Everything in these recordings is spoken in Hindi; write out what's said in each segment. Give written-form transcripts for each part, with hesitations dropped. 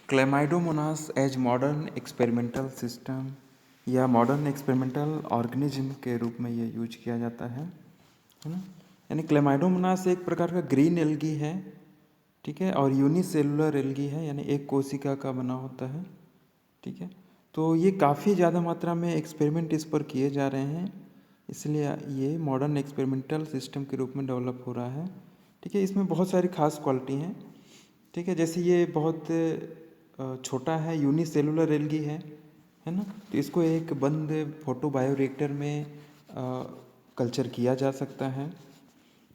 Chlamydomonas as modern experimental system या मॉडर्न एक्सपेरिमेंटल ऑर्गेनिज्म के रूप में ये यूज किया जाता है ना। यानी क्लेमाइडोमोनास एक प्रकार का ग्रीन एल्गी है, ठीक है, और यूनिसेलुलर एल्गी है, यानी एक कोशिका का बना होता है, ठीक है। तो ये काफ़ी ज़्यादा मात्रा में एक्सपेरिमेंट इस पर किए जा रहे हैं, इसलिए ये मॉडर्न एक्सपेरिमेंटल सिस्टम के रूप में डेवलप हो रहा है, ठीक है। इसमें बहुत सारी खास क्वालिटी हैं, ठीक है। जैसे ये बहुत छोटा है, यूनिसेलुलर एल्गी है ना। तो इसको एक बंद फोटो बायोरिएक्टर में कल्चर किया जा सकता है,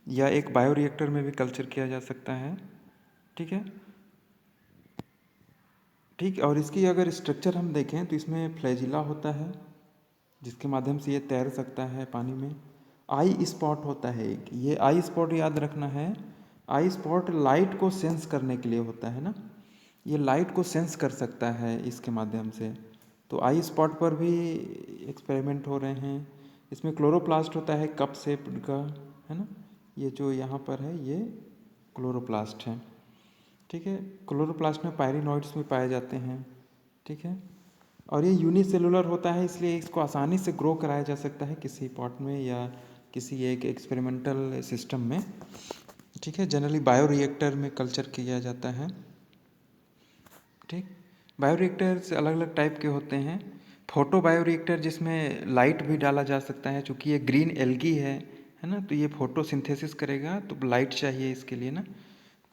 या एक बायोरिएक्टर में भी कल्चर किया जा सकता है, ठीक है। ठीक, और इसकी अगर स्ट्रक्चर हम देखें तो इसमें फ्लैजिला होता है, जिसके माध्यम से ये तैर सकता है पानी में। आई स्पॉट होता है एक, ये आई स्पॉट याद रखना है। आई स्पॉट लाइट को सेंस करने के लिए होता है ना, ये लाइट को सेंस कर सकता है इसके माध्यम से। तो आई स्पॉट पर भी एक्सपेरिमेंट हो रहे हैं। इसमें क्लोरोप्लास्ट होता है कप शेप्ड का, है ना। ये जो यहाँ पर है ये क्लोरोप्लास्ट है, ठीक है। क्लोरोप्लास्ट में पायरिनॉइड्स में पाए जाते हैं, ठीक है। और ये यूनिसेलुलर होता है, इसलिए इसको आसानी से ग्रो कराया जा सकता है किसी पॉट में या किसी एक एक्सपेरिमेंटल सिस्टम में, ठीक है। जनरली बायोरिएक्टर में कल्चर किया जाता है, ठीक। बायोरिएक्टर्स अलग अलग टाइप के होते हैं। फोटो बायोरिएक्टर जिसमें लाइट भी डाला जा सकता है, चूँकि ये ग्रीन एल्गी है ना, तो ये फोटोसिंथेसिस करेगा तो लाइट चाहिए इसके लिए ना,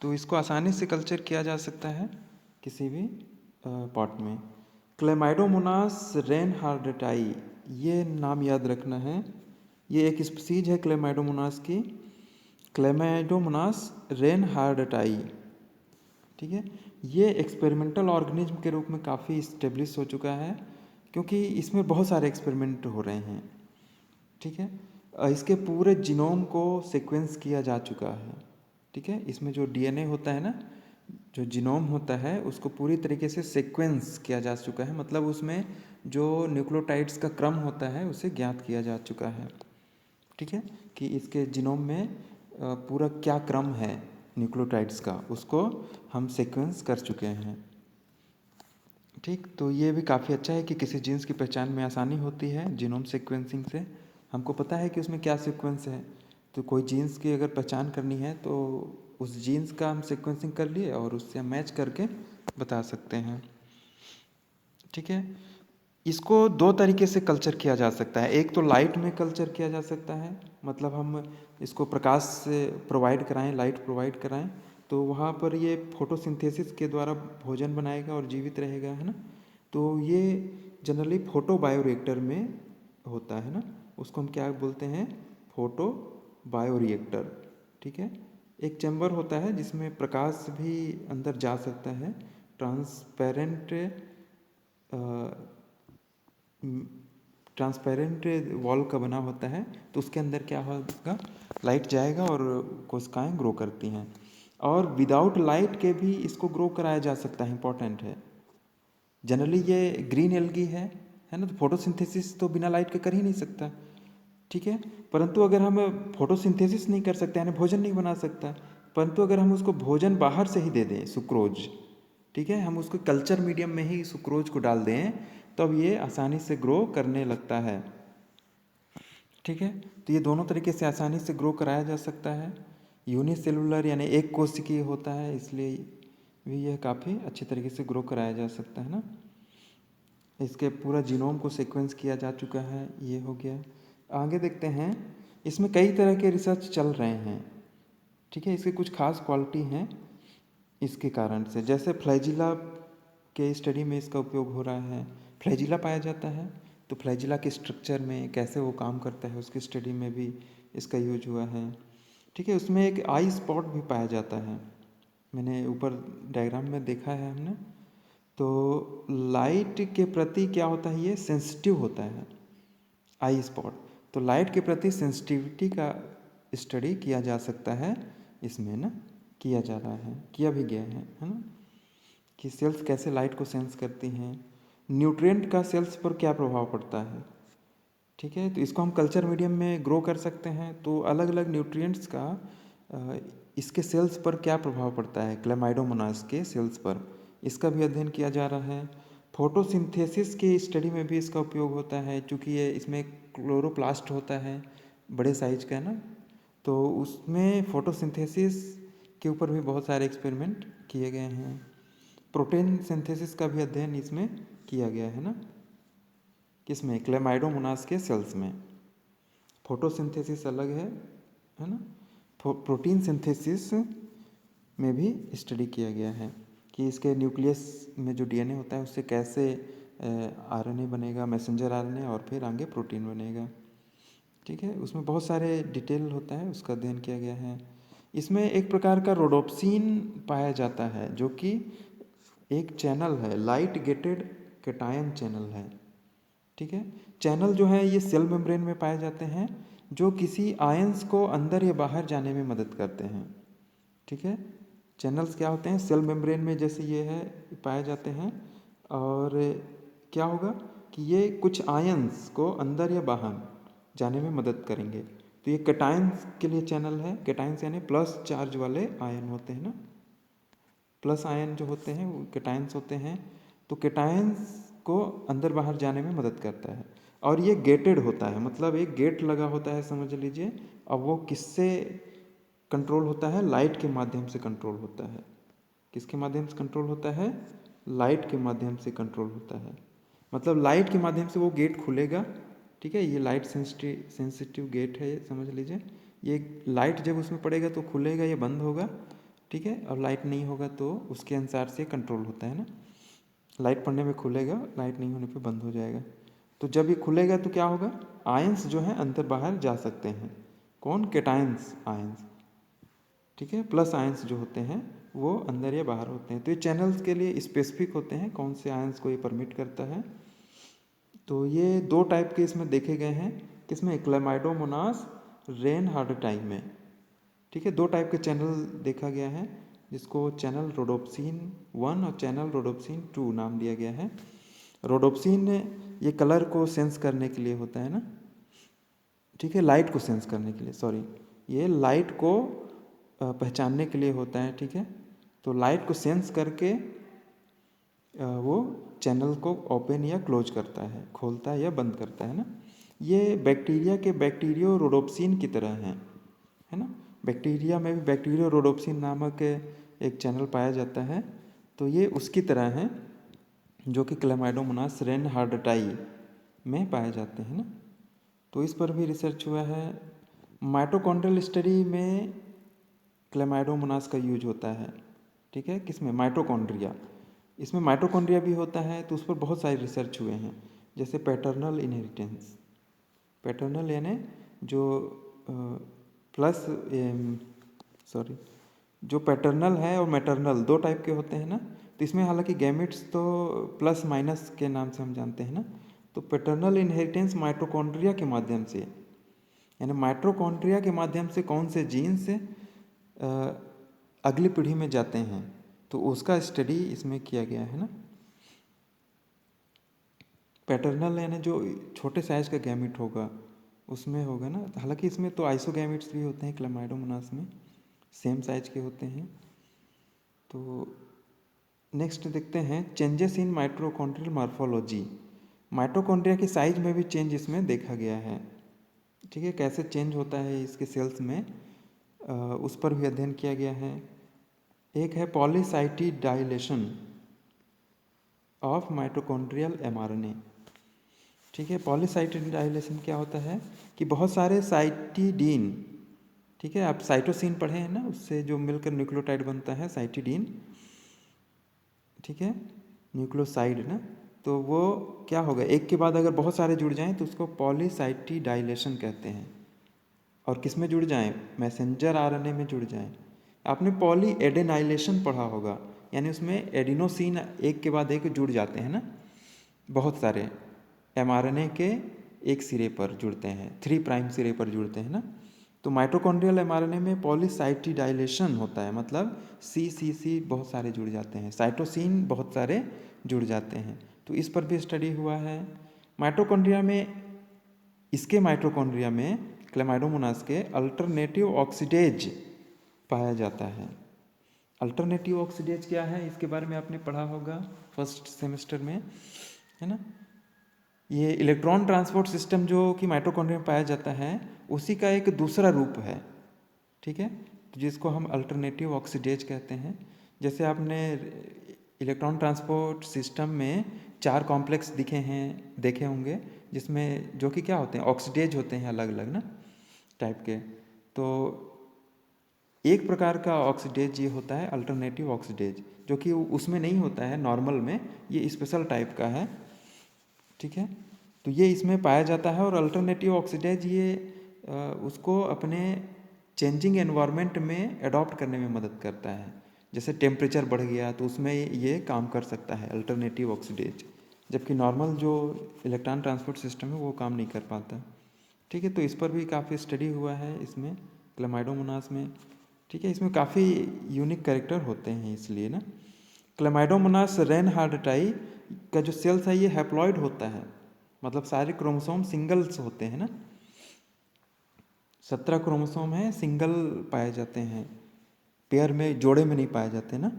तो इसको आसानी से कल्चर किया जा सकता है किसी भी पॉट में। क्लेमाइडोमोनास रेनहार्डटाई, ये नाम याद रखना है। ये एक स्पीसीज है क्लेमाइडोमोनास की, क्लेमाइडोमोनास रेनहार्डटाई, ठीक है। ये एक्सपेरिमेंटल ऑर्गेनिज्म के रूप में काफ़ी इस्टेब्लिश हो चुका है, क्योंकि इसमें बहुत सारे एक्सपेरिमेंट हो रहे हैं, ठीक है। इसके पूरे जीनोम को सीक्वेंस किया जा चुका है, ठीक है। इसमें जो डीएनए होता है ना, जो जीनोम होता है उसको पूरी तरीके से सीक्वेंस किया जा चुका है, मतलब उसमें जो न्यूक्लियोटाइड्स का क्रम होता है उसे ज्ञात किया जा चुका है, ठीक है, कि इसके जीनोम में पूरा क्या क्रम है न्यूक्लियोटाइड्स का, उसको हम सीक्वेंस कर चुके हैं, ठीक। तो ये भी काफ़ी अच्छा है कि किसी जीन्स की पहचान में आसानी होती है जीनोम सीक्वेंसिंग से। हमको पता है कि उसमें क्या सीक्वेंस है, तो कोई जीन्स की अगर पहचान करनी है तो उस जीन्स का हम सीक्वेंसिंग कर लिए और उससे हम मैच करके बता सकते हैं, ठीक है। इसको दो तरीके से कल्चर किया जा सकता है। एक तो लाइट में कल्चर किया जा सकता है, मतलब हम इसको प्रकाश से प्रोवाइड कराएं, लाइट प्रोवाइड कराएं, तो वहाँ पर ये फोटोसिंथेसिस के द्वारा भोजन बनाएगा और जीवित रहेगा, है ना। तो ये जनरली फोटो बायोरिएक्टर में होता है ना, उसको हम क्या बोलते हैं, फोटो बायोरिएक्टर, ठीक है। एक चैम्बर होता है जिसमें प्रकाश भी अंदर जा सकता है, ट्रांसपेरेंट ट्रांसपेरेंट वॉल का बना होता है, तो उसके अंदर क्या होगा, लाइट जाएगा और कोशिकाएं ग्रो करती हैं। और विदाउट लाइट के भी इसको ग्रो कराया जा सकता है, इंपॉर्टेंट है। जनरली ये ग्रीन एल्गी है ना, तो फोटोसिंथेसिस तो बिना लाइट के कर ही नहीं सकता, ठीक है। परंतु अगर हम फोटोसिंथेसिस नहीं कर सकते यानी भोजन नहीं बना सकता, परंतु अगर हम उसको भोजन बाहर से ही दे दें, सुक्रोज, ठीक है, हम उसको कल्चर मीडियम में ही सुक्रोज को डाल दें, तब ये आसानी से ग्रो करने लगता है, ठीक है। तो ये दोनों तरीके से आसानी से ग्रो कराया जा सकता है। यूनिसेलुलर यानी एक कोशिकीय होता है, इसलिए भी यह काफ़ी अच्छे तरीके से ग्रो कराया जा सकता है ना। इसके पूरा जीनोम को सीक्वेंस किया जा चुका है, ये हो गया। आगे देखते हैं, इसमें कई तरह के रिसर्च चल रहे हैं, ठीक है। इसके कुछ खास क्वालिटी हैं इसके कारण से, जैसे फ्लैजिला के स्टडी में इसका उपयोग हो रहा है, फ्लैजिला पाया जाता है, तो फ्लैजिला के स्ट्रक्चर में कैसे वो काम करता है उसकी स्टडी में भी इसका यूज हुआ है, ठीक है। उसमें एक आई स्पॉट भी पाया जाता है, मैंने ऊपर डायग्राम में देखा है हमने। तो लाइट के प्रति क्या होता है, ये सेंसिटिव होता है आई स्पॉट, तो लाइट के प्रति सेंसिटिविटी का स्टडी किया जा सकता है इसमें ना, किया जा रहा है, किया भी गया है ना, कि सेल्स कैसे लाइट को सेंस करती हैं, न्यूट्रिएंट का सेल्स पर क्या प्रभाव पड़ता है, ठीक है। तो इसको हम कल्चर मीडियम में ग्रो कर सकते हैं, तो अलग अलग न्यूट्रिएंट्स का इसके सेल्स पर क्या प्रभाव पड़ता है, क्लेमाइडोमोनास के सेल्स पर, इसका भी अध्ययन किया जा रहा है। फोटोसिंथेसिस की स्टडी में भी इसका उपयोग होता है, क्योंकि ये इसमें क्लोरोप्लास्ट होता है, बड़े साइज का है ना, तो उसमें फोटोसिंथेसिस के ऊपर भी बहुत सारे एक्सपेरिमेंट किए गए हैं। प्रोटीन सिंथेसिस का भी अध्ययन इसमें किया गया है ना, किसमें, क्लेमाइडोमोनास के सेल्स में। फोटोसिंथेसिस अलग है ना, प्रोटीन सिंथेसिस में भी स्टडी किया गया है कि इसके न्यूक्लियस में जो डीएनए होता है उससे कैसे आरएनए बनेगा, मैसेंजर आरएनए, और फिर आगे प्रोटीन बनेगा। ठीक है, उसमें बहुत सारे डिटेल होता है, उसका अध्ययन किया गया है। इसमें एक प्रकार का रोडोप्सिन पाया जाता है, जो कि एक चैनल है, लाइट गेटेड कैटायन चैनल है। ठीक है, चैनल जो है ये सेल मेम्ब्रेन में पाए जाते हैं, जो किसी आयंस को अंदर या बाहर जाने में मदद करते हैं। ठीक है, चैनल्स क्या होते हैं, सेल मेम्ब्रेन में जैसे ये है पाए जाते हैं, और क्या होगा कि ये कुछ आयंस को अंदर या बाहर जाने में मदद करेंगे। तो ये कैटायंस के लिए चैनल है। कैटायंस यानी प्लस चार्ज वाले आयन होते हैं ना, प्लस आयन जो होते हैं वो कैटायंस होते हैं। तो कैटायंस को अंदर बाहर जाने में मदद करता है, और ये गेटेड होता है, मतलब एक गेट लगा होता है समझ लीजिए। अब वो किससे कंट्रोल होता है, लाइट के माध्यम से कंट्रोल होता है। किसके माध्यम से कंट्रोल होता है, लाइट के माध्यम से कंट्रोल होता है। मतलब लाइट के माध्यम से वो गेट खुलेगा। ठीक है, ये लाइट सेंसिटिव गेट है, समझ लीजिए। ये लाइट जब उसमें पड़ेगा तो खुलेगा या बंद होगा। ठीक है, और लाइट नहीं होगा तो उसके अनुसार से कंट्रोल होता है ना। लाइट पड़ने में खुलेगा, लाइट नहीं होने पे बंद हो जाएगा। तो जब ये खुलेगा तो क्या होगा, आयंस जो है अंदर बाहर जा सकते हैं। कौन, कैटायंस आयंस। ठीक है, प्लस आयंस जो होते हैं वो अंदर या बाहर होते हैं। तो ये चैनल्स के लिए स्पेसिफिक होते हैं, कौन से आयंस को ये परमिट करता है। तो ये दो टाइप के इसमें देखे गए हैं, किसमें, क्लेमाइडोमोनास रेनहार्डटाई में। ठीक है, दो टाइप के चैनल देखा गया है, जिसको चैनल रोडोप्सिन 1 और चैनल रोडोप्सिन 2 नाम दिया गया है। रोडोप्सिन ये कलर को सेंस करने के लिए होता है ना। ठीक है, लाइट को सेंस करने के लिए, सॉरी, ये लाइट को पहचानने के लिए होता है। ठीक है, तो लाइट को सेंस करके वो चैनल को ओपन या क्लोज करता है, खोलता है या बंद करता है ना। ये बैक्टीरिया के बैक्टीरियो रोडोप्सिन की तरह है ना। बैक्टीरिया में भी बैक्टीरियो रोडोप्सिन नामक एक चैनल पाया जाता है, तो ये उसकी तरह है, जो कि क्लेमाइडोमोनास रेनहार्डटाई में पाए जाते हैं ना। तो इस पर भी रिसर्च हुआ है। माइटोकॉन्ड्रियल स्टडी में क्लेमाइडोमोनास का यूज होता है। ठीक है, किसमें, माइटोकॉन्ड्रिया। इसमें माइटोकॉन्ड्रिया भी होता है, तो उस पर बहुत सारे रिसर्च हुए हैं, जैसे पैटर्नल इनहेरिटेंस। पैटर्नल यानी जो प्लस, सॉरी, जो पैटर्नल है और मैटरनल दो टाइप के होते हैं ना। तो इसमें हालांकि गैमेट्स तो प्लस माइनस के नाम से हम जानते हैं ना। तो पैटर्नल इनहेरिटेंस माइटोकॉन्ड्रिया के माध्यम से, यानी माइटोकॉन्ड्रिया के माध्यम से कौन से जीन्स अगली पीढ़ी में जाते हैं, तो उसका स्टडी इसमें किया गया है ना। पैटर्नल यानी जो छोटे साइज का गैमेट होगा उसमें होगा ना। हालांकि इसमें तो आइसोगैमेट्स भी होते हैं क्लेमाइडोमोनास में, सेम साइज के होते हैं। तो नेक्स्ट देखते हैं changes in mitochondrial morphology. Mitochondria की साइज में भी चेंज इसमें देखा गया है। ठीक है, कैसे चेंज होता है इसके सेल्स में, उस पर भी अध्ययन किया गया है। एक है पॉलीसाइटिडाइलेशन ऑफ माइटोकॉन्ड्रियल एमआरएनए। ठीक है, पॉलीसाइटिडाइलेशन क्या होता है कि बहुत सारे साइटिडीन, ठीक है, आप साइटोसिन पढ़े हैं ना, उससे जो मिलकर न्यूक्लियोटाइड बनता है साइटिडीन। ठीक है, न्यूक्लियोसाइड ना, तो वो क्या होगा, एक के बाद अगर बहुत सारे जुड़ जाएं तो उसको पॉलीसाइटिडाइलेशन कहते हैं। और किस में जुड़ जाएं, मैसेंजर आरएनए में जुड़ जाएं। आपने पॉली एडेनाइलेशन पढ़ा होगा, यानी उसमें एडिनोसिन एक के बाद एक जुड़ जाते हैं ना, बहुत सारे एमआरएनए के एक सिरे पर जुड़ते हैं, 3 प्राइम सिरे पर जुड़ते हैं ना। तो माइटोकॉन्ड्रियल एमआरएनए में पॉलीसाइटिडाइलेशन होता है, मतलब सी बहुत सारे जुड़ जाते हैं, साइटोसिन बहुत सारे जुड़ जाते हैं। तो इस पर भी स्टडी हुआ है। माइटोकॉन्ड्रिया में, इसके माइटोकॉन्ड्रिया में क्लेमाइडोमोनास के अल्टरनेटिव ऑक्सीडेज पाया जाता है। अल्टरनेटिव ऑक्सीडेज क्या है, इसके बारे में आपने पढ़ा होगा फर्स्ट सेमेस्टर में, है ना। ये इलेक्ट्रॉन ट्रांसपोर्ट सिस्टम जो कि माइटोकॉन्ड्रिया में पाया जाता है, उसी का एक दूसरा रूप है, ठीक है, तो जिसको हम अल्टरनेटिव ऑक्सीडेज कहते हैं। जैसे आपने इलेक्ट्रॉन ट्रांसपोर्ट सिस्टम में 4 कॉम्प्लेक्स देखे होंगे, जिसमें जो कि क्या होते हैं, ऑक्सीडेज होते हैं अलग अलग ना टाइप के। तो एक प्रकार का ऑक्सीडेज ये होता है अल्टरनेटिव ऑक्सीडेज, जो कि उसमें नहीं होता है नॉर्मल में, ये स्पेशल टाइप का है, ठीक है। तो ये इसमें पाया जाता है, और अल्टरनेटिव ऑक्सीडेज ये उसको अपने चेंजिंग एनवायरनमेंट में अडॉप्ट करने में मदद करता है। जैसे टेम्परेचर बढ़ गया तो उसमें ये काम कर सकता है अल्टरनेटिव ऑक्सीडेज, जबकि नॉर्मल जो इलेक्ट्रॉन ट्रांसपोर्ट सिस्टम है वो काम नहीं कर पाता, ठीक है। तो इस पर भी काफ़ी स्टडी हुआ है इसमें क्लेमाइडोमोनास में, ठीक है। इसमें काफ़ी यूनिक कैरेक्टर होते हैं इसलिए ना। क्लेमाइडोमोनास रेनहार्डटाई का जो सेल्स है ये हैप्लॉइड होता है, मतलब सारे क्रोमोसोम सिंगल्स होते हैं ना, 17 क्रोमोसोम हैं, सिंगल पाए जाते हैं, पेयर में, जोड़े में नहीं पाए जाते ना।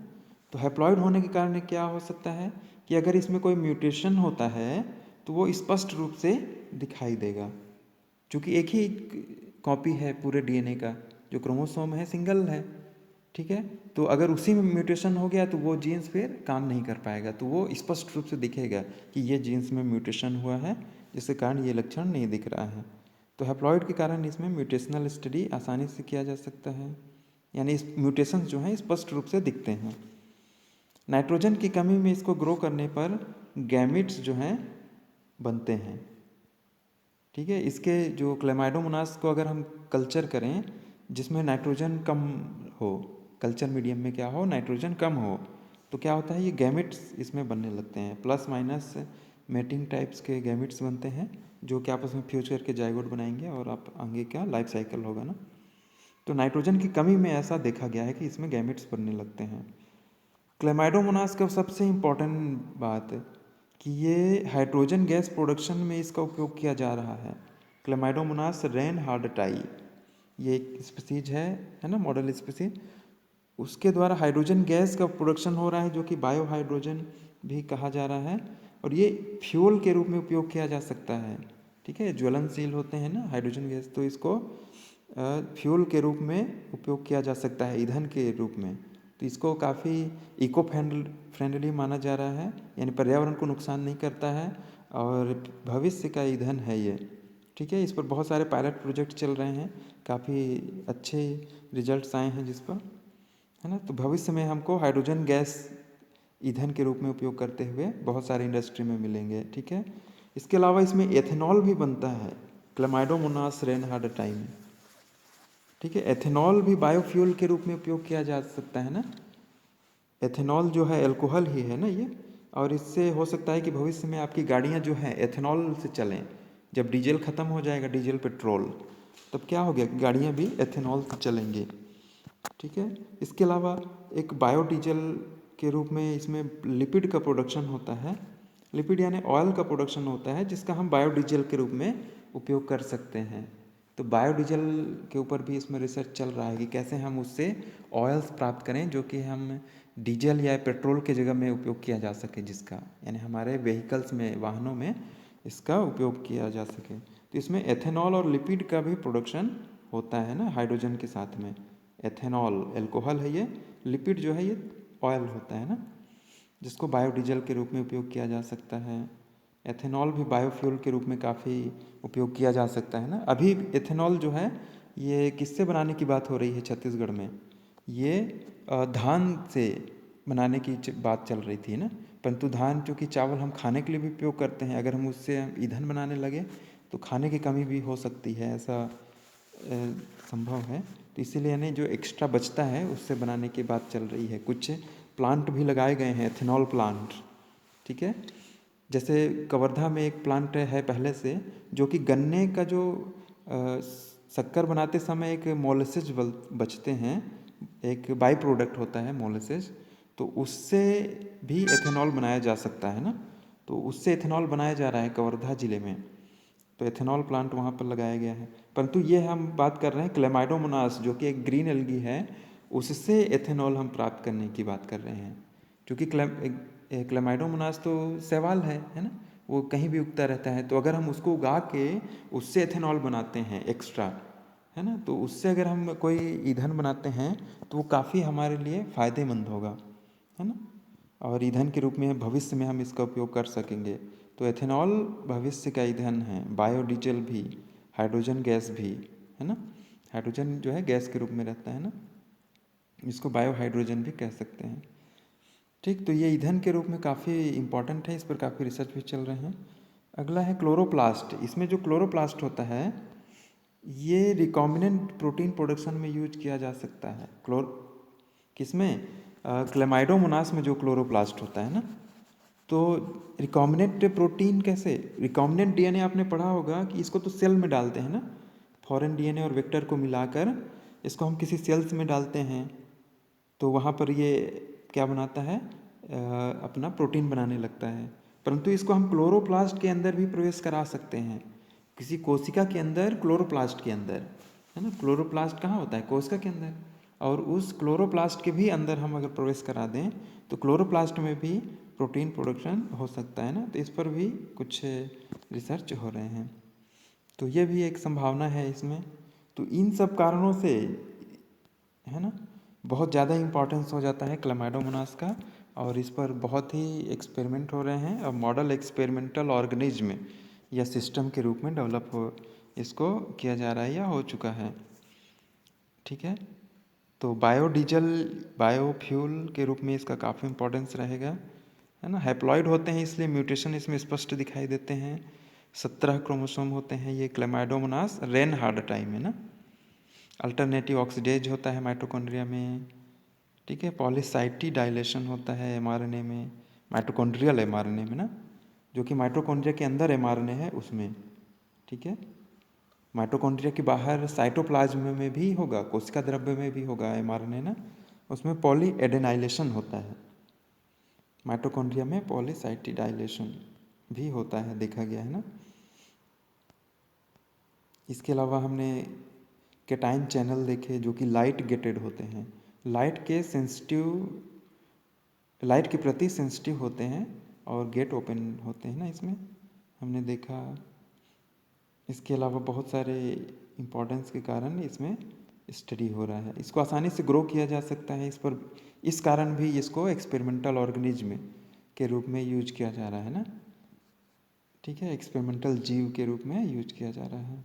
तो हैप्लॉइड होने के कारण क्या हो सकता है कि अगर इसमें कोई म्यूटेशन होता है तो वो स्पष्ट रूप से दिखाई देगा, क्योंकि एक ही कॉपी है पूरे डीएनए का, जो क्रोमोसोम है सिंगल है, ठीक है। तो अगर उसी में म्यूटेशन हो गया तो वो जीन्स फिर काम नहीं कर पाएगा, तो वो स्पष्ट रूप से दिखेगा कि ये जीन्स में म्यूटेशन हुआ है, जिसके कारण ये लक्षण नहीं दिख रहा है। तो हैप्लॉइड के कारण इसमें म्यूटेशनल स्टडी आसानी से किया जा सकता है, यानी इस म्यूटेशंस जो हैं स्पष्ट रूप से दिखते हैं। नाइट्रोजन की कमी में इसको ग्रो करने पर गैमिट्स जो हैं बनते हैं, ठीक है। इसके जो क्लेमाइडोमोनास को अगर हम कल्चर करें जिसमें नाइट्रोजन कम हो, कल्चर मीडियम में क्या हो, नाइट्रोजन कम हो, तो क्या होता है, ये गैमिट्स इसमें बनने लगते हैं, प्लस माइनस मेटिंग टाइप्स के गैमिट्स बनते हैं, जो कि आपस में फ्यूज करके जाइगोट बनाएंगे और आप आगे क्या लाइफ साइकिल होगा ना। तो नाइट्रोजन की कमी में ऐसा देखा गया है कि इसमें गैमेट्स बनने लगते हैं। क्लेमाइडोमोनास का सबसे इम्पॉर्टेंट बात है कि ये हाइड्रोजन गैस प्रोडक्शन में इसका उपयोग किया जा रहा है। क्लेमाइडोमोनास रेनहार्डटाई ये एक स्पीसीज है ना, मॉडल स्पीसीज, उसके द्वारा हाइड्रोजन गैस का प्रोडक्शन हो रहा है, जो कि बायो हाइड्रोजन भी कहा जा रहा है, और ये फ्यूल के रूप में उपयोग किया जा सकता है, ठीक है। ज्वलनशील होते हैं ना हाइड्रोजन गैस, तो इसको फ्यूल के रूप में उपयोग किया जा सकता है, ईंधन के रूप में। तो इसको काफ़ी इको फ्रेंडली माना जा रहा है, यानी पर्यावरण को नुकसान नहीं करता है, और भविष्य का ईंधन है ये, ठीक है। इस पर बहुत सारे पायलट प्रोजेक्ट चल रहे हैं, काफ़ी अच्छे रिजल्ट्स आए हैं जिस पर, है ना। तो भविष्य में हमको हाइड्रोजन गैस ईंधन के रूप में उपयोग करते हुए बहुत सारे इंडस्ट्री में मिलेंगे, ठीक है। इसके अलावा इसमें एथेनॉल भी बनता है क्लेमाइडोमोनास रेनहार्डटाई में, ठीक है। एथेनॉल भी बायोफ्यूल के रूप में उपयोग किया जा सकता है ना। एथेनॉल जो है अल्कोहल ही है ना ये, और इससे हो सकता है कि भविष्य में आपकी गाड़ियाँ जो हैं एथेनॉल से चलें। जब डीजल ख़त्म हो जाएगा, डीजल पेट्रोल, तब क्या हो गया, गाड़ियाँ भी एथेनॉल से चलेंगी, ठीक है। इसके अलावा एक बायोडीजल के रूप में इसमें लिपिड का प्रोडक्शन होता है, लिपिड यानी ऑयल का प्रोडक्शन होता है, जिसका हम बायोडीजल के रूप में उपयोग कर सकते हैं। तो बायोडीजल के ऊपर भी इसमें रिसर्च चल रहा है कि कैसे हम उससे ऑयल्स प्राप्त करें, जो कि हम डीजल या पेट्रोल के जगह में उपयोग किया जा सके, जिसका यानी हमारे व्हीकल्स में, वाहनों में इसका उपयोग किया जा सके। तो इसमें एथेनॉल और लिपिड का भी प्रोडक्शन होता है ना हाइड्रोजन के साथ में। एथेनॉल अल्कोहल है ये, लिपिड जो है ये ऑयल होता है ना, जिसको बायोडीजल के रूप में उपयोग किया जा सकता है। एथेनॉल भी बायोफ्यूल के रूप में काफ़ी उपयोग किया जा सकता है ना। अभी एथेनॉल जो है ये किससे बनाने की बात हो रही है छत्तीसगढ़ में, ये धान से बनाने की बात चल रही थी ना, परंतु धान चूँकि चावल हम खाने के लिए भी उपयोग करते हैं, अगर हम उससे ईंधन बनाने लगे तो खाने की कमी भी हो सकती है, ऐसा संभव है। तो इसीलिए यानी जो एक्स्ट्रा बचता है उससे बनाने की बात चल रही है। कुछ प्लांट भी लगाए गए हैं, एथेनॉल प्लांट, ठीक है। जैसे कवर्धा में एक प्लांट है पहले से, जो कि गन्ने का जो शक्कर बनाते समय एक मोलेसेस बचते हैं, एक बाई प्रोडक्ट होता है मोलेसेस, तो उससे भी एथेनॉल बनाया जा सकता है ना। तो उससे एथेनॉल बनाया जा रहा है कवर्धा जिले में, तो एथेनॉल प्लांट वहाँ पर लगाया गया है। परंतु ये हम बात कर रहे हैं क्लेमाइडोमोनास, जो कि एक ग्रीन एल्गी है, उससे एथेनॉल हम प्राप्त करने की बात कर रहे हैं। क्योंकि क्लेमाइडोमोनास तो शैवाल है ना, वो कहीं भी उगता रहता है। तो अगर हम उसको उगा के उससे एथेनॉल बनाते हैं एक्स्ट्रा, है ना, तो उससे अगर हम कोई ईंधन बनाते हैं तो वो काफ़ी हमारे लिए फ़ायदेमंद होगा, है ना। और ईंधन के रूप में भविष्य में हम इसका उपयोग कर सकेंगे। तो एथेनॉल भविष्य का ईंधन है, बायोडीजल भी, हाइड्रोजन गैस भी, है ना। हाइड्रोजन जो है गैस के रूप में रहता है ना, इसको बायो हाइड्रोजन भी कह सकते हैं। ठीक, तो ये ईंधन के रूप में काफ़ी इम्पॉर्टेंट है, इस पर काफ़ी रिसर्च भी चल रहे हैं। अगला है क्लोरोप्लास्ट। इसमें जो क्लोरोप्लास्ट होता है ये रिकॉम्बिनेंट प्रोटीन प्रोडक्शन में यूज किया जा सकता है। किसमें? क्लेमाइडोमोनास में जो क्लोरोप्लास्ट होता है ना। तो रिकॉम्बिनेंट प्रोटीन कैसे? रिकॉम्बिनेंट डीएनए आपने पढ़ा होगा कि इसको तो सेल में डालते हैं ना, फॉरेन डीएनए और वेक्टर को मिलाकर इसको हम किसी सेल्स में डालते हैं, तो वहाँ पर ये क्या बनाता है, अपना प्रोटीन बनाने लगता है। परंतु इसको हम क्लोरोप्लास्ट के अंदर भी प्रवेश करा सकते हैं, किसी कोशिका के अंदर, क्लोरोप्लास्ट के अंदर, है ना। क्लोरोप्लास्ट कहाँ होता है? कोशिका के अंदर। और उस क्लोरोप्लास्ट के भी अंदर हम अगर प्रवेश करा दें तो क्लोरोप्लास्ट में भी प्रोटीन प्रोडक्शन हो सकता है ना। तो इस पर भी कुछ रिसर्च हो रहे हैं। तो ये भी एक संभावना है इसमें। तो इन सब कारणों से, है ना, बहुत ज़्यादा इम्पोर्टेंस हो जाता है क्लेमाइडोमोनास का। और इस पर बहुत ही एक्सपेरिमेंट हो रहे हैं। अब मॉडल एक्सपेरिमेंटल ऑर्गेनिज्म या सिस्टम के रूप में डेवलप हो इसको किया जा रहा है या हो चुका है। ठीक है, तो बायोडीजल, बायोफ्यूल के रूप में इसका काफ़ी इम्पोर्टेंस रहेगा, है ना। हैप्लॉइड होते हैं इसलिए म्यूटेशन इसमें स्पष्ट दिखाई देते हैं। 17 क्रोमोसोम होते हैं ये क्लेमाइडोमोनास रेनहार्ड टाइम है ना। अल्टरनेटिव ऑक्सीडेज होता है माइटोकॉन्ड्रिया में। ठीक है, पॉलीसाइटी डायलेशन होता है एमआरएनए में, माइटोकॉन्ड्रियल एमआरएनए में ना, जो कि माइटोकॉन्ड्रिया के अंदर एमआरएनए है उसमें। ठीक है, माइटोकॉन्ड्रिया के बाहर साइटोप्लाज्म में भी होगा, कोशिका द्रव्य में भी होगा एमआरएनए ना, उसमें पॉली एडेनाइलेशन होता है। माइटोकॉन्ड्रिया में पॉलीसाइटी डायलेशन भी होता है, देखा गया है ना। इसके अलावा हमने कैटाइन चैनल देखे जो कि लाइट गेटेड होते हैं, लाइट के प्रति सेंसिटिव होते हैं और गेट ओपन होते हैं ना इसमें, हमने देखा। इसके अलावा बहुत सारे इम्पोर्टेंस के कारण इसमें स्टडी हो रहा है। इसको आसानी से ग्रो किया जा सकता है, इस कारण भी इसको एक्सपेरिमेंटल ऑर्गेनिज्म के रूप में यूज किया जा रहा है ना। ठीक है, एक्सपेरिमेंटल जीव के रूप में यूज किया जा रहा है।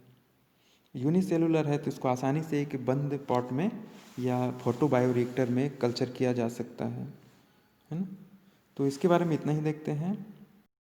यूनिसेलुलर है तो इसको आसानी से एक बंद पॉट में या फोटो बायोरिएक्टर में कल्चर किया जा सकता है ना। तो इसके बारे में इतना ही देखते हैं।